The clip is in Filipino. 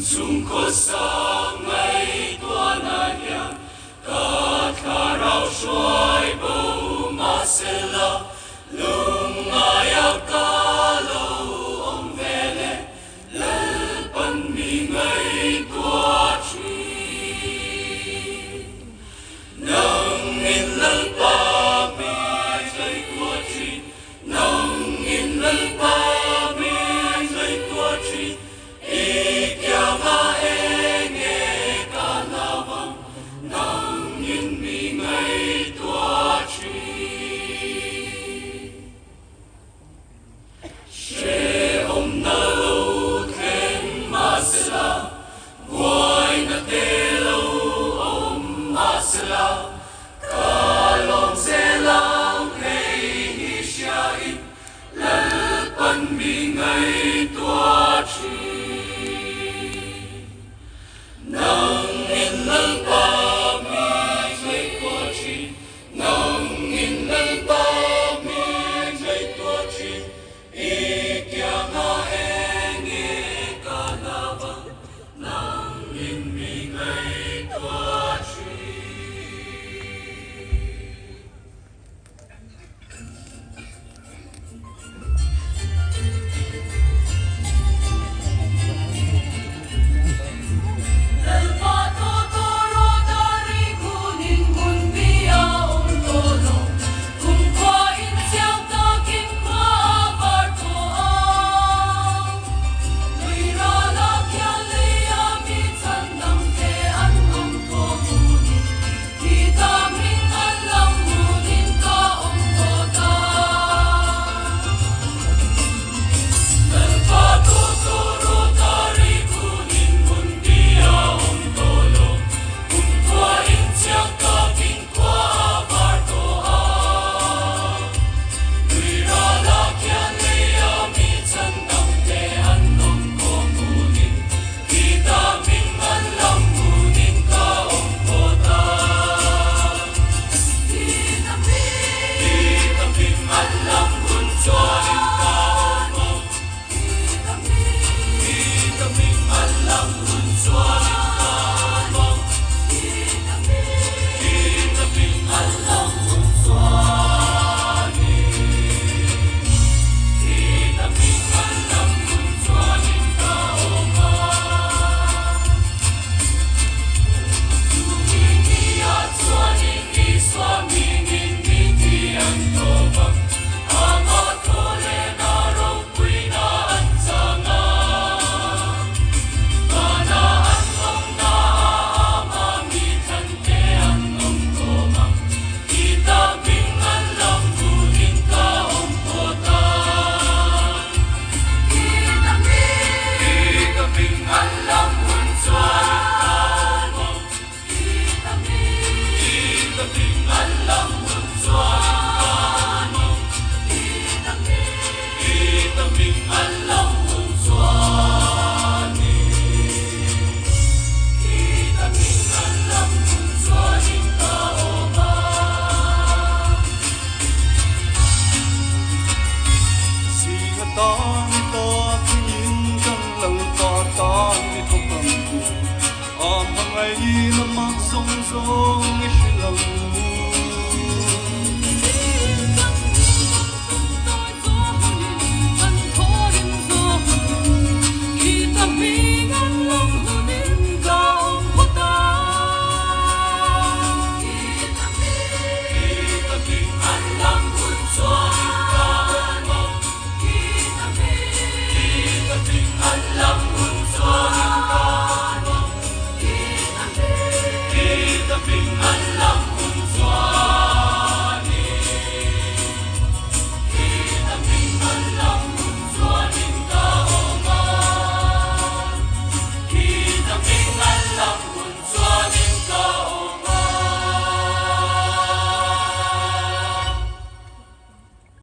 Sung ko sa ngay tua na niya, katlaraw siya'y bumasela, lumayaw kalaw ang vele, lalpan mi ngay tua chi. Nang inlalpa mi ngay tua chi, nang inlalpa mi ngay tua chi, kalong selang hei siyain, lalpan mi ngay tua chi. Nang inlalpa mi ngay tua chi, nang inlalpa mi ngay tua chi, ikya nga enge kalabang, nang in mi ngay tua chi. Ay lamang song song isilang